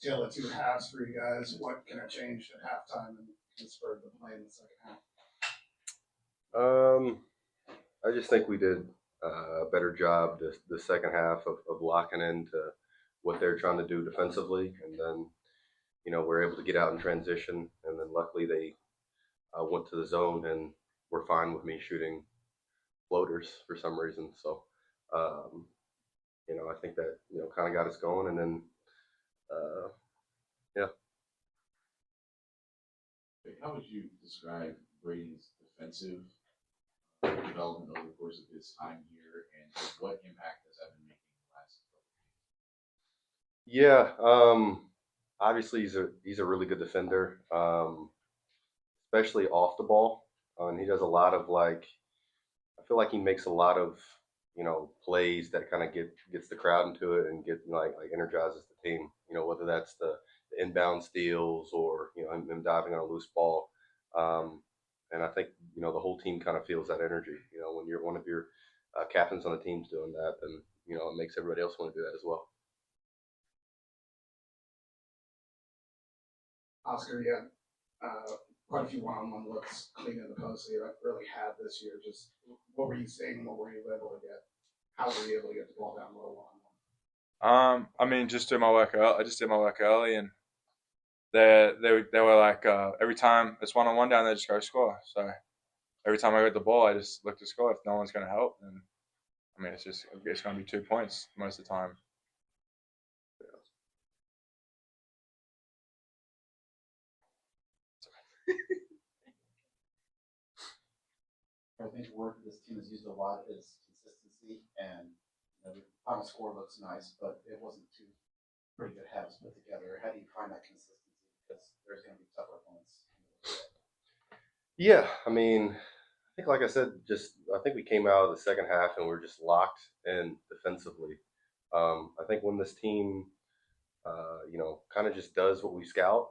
tale of two halves for you guys. What kind of changed at halftime and spurred the play in the second half? I just think we did a better job the second half of locking into what they're trying to do defensively, and then we're able to get out in transition, and then luckily they went to the zone and were fine with me shooting floaters for some reason. So um, I think that kind of got us going, and then yeah. How would you describe Braden's defensive development over the course of his time here, and what impact has that been making in the last Yeah, obviously he's a really good defender, especially off the ball. And he does a lot of I feel like he makes a lot of plays that kind of gets the crowd into it and get like energizes the team. Whether that's the inbound steals or him diving on a loose ball. And I think the whole team kind of feels that energy. When you're one of your captains on the team's doing that, then it makes everybody else want to do that as well. Oscar, yeah, quite a few one-on-one looks clean in the post that you haven't really had this year. Just what were you seeing? What were you able to get? How were you able to get the ball down low one-on-one? I mean, just do my work early. I just did my work early, and they were like every time it's 1-on-1 down there, just go score. So every time I got the ball, I just look to score. If no one's going to help, then I mean, it's going to be 2 points most of the time. I think the word this team has used a lot is consistency, and the final score looks nice, but it wasn't two pretty good halves put together. How do you find that consistency? Because there's going to be tougher opponents. Yeah, I mean, I think like I said, I think we came out of the second half and we're just locked in defensively. I think when this team, kind of just does what we scout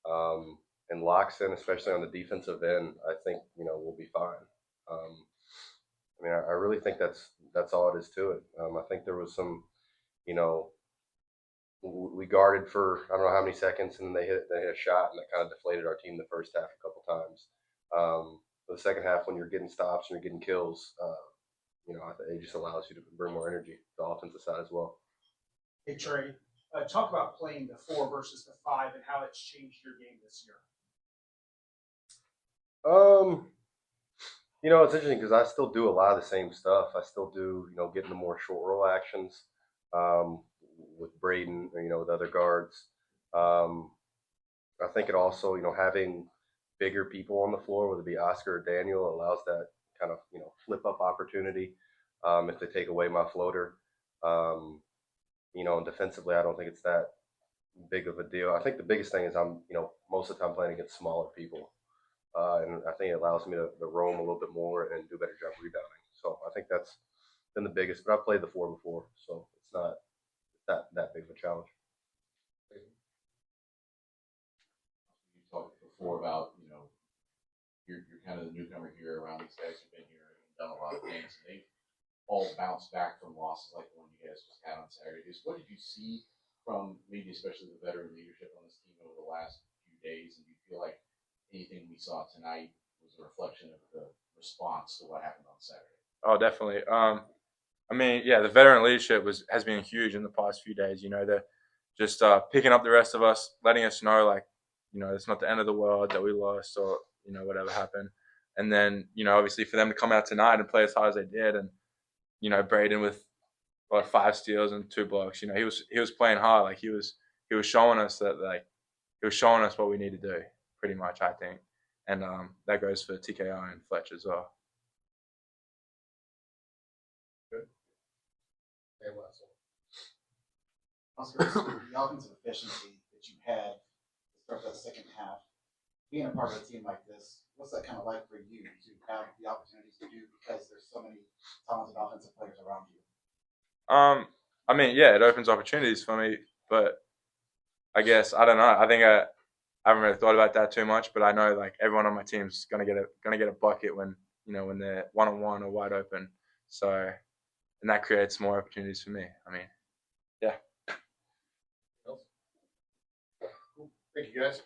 and locks in, especially on the defensive end, I think we'll be fine. I mean, I really think that's all it is to it. I think there was some, you know, we guarded for I don't know how many seconds, and then they hit a shot, and that kind of deflated our team the first half a couple times. The second half, when you're getting stops and you're getting kills, it just allows you to bring more energy to the offensive side as well. Hey Trey, talk about playing the 4 versus the 5 and how it's changed your game this year. It's interesting because I still do a lot of the same stuff. I still do, getting the more short roll actions with Braden, with other guards. I think it also, having bigger people on the floor, whether it be Oscar or Daniel, allows that kind of, flip up opportunity if they take away my floater. And defensively, I don't think it's that big of a deal. I think the biggest thing is I'm, most of the time playing against smaller people. And I think it allows me to roam a little bit more and do a better job rebounding. So I think that's been the biggest. But I've played the 4 before, so it's not that big of a challenge. You talked before about you're kind of the newcomer here around these guys who've been here and done a lot of things. And they've all bounced back from losses like the one you guys just had on Saturday. What did you see from maybe especially the veteran leadership on this team over the last few days? And do you feel like anything we saw tonight was a reflection of the response to what happened on Saturday? Oh, definitely. I mean, yeah, the veteran leadership has been huge in the past few days. They're just picking up the rest of us, letting us know, like, it's not the end of the world that we lost or, whatever happened. And then, obviously for them to come out tonight and play as hard as they did, and, Braden with 5 steals and 2 blocks, he was playing hard. Like he was showing us what we need to do, pretty much, I think. And that goes for TKI and Fletch as well. Very well. Oscar, the offensive efficiency that you had to start that second half, being a part of a team like this, what's that kind of like for you to have the opportunities to do because there's so many talented offensive players around you? I mean, yeah, it opens opportunities for me, but I guess I don't know. I think I haven't really thought about that too much, but I know like everyone on my team's gonna get a bucket when when they're 1-on-1 or wide open. So, and that creates more opportunities for me. I mean, yeah. Thank you, guys.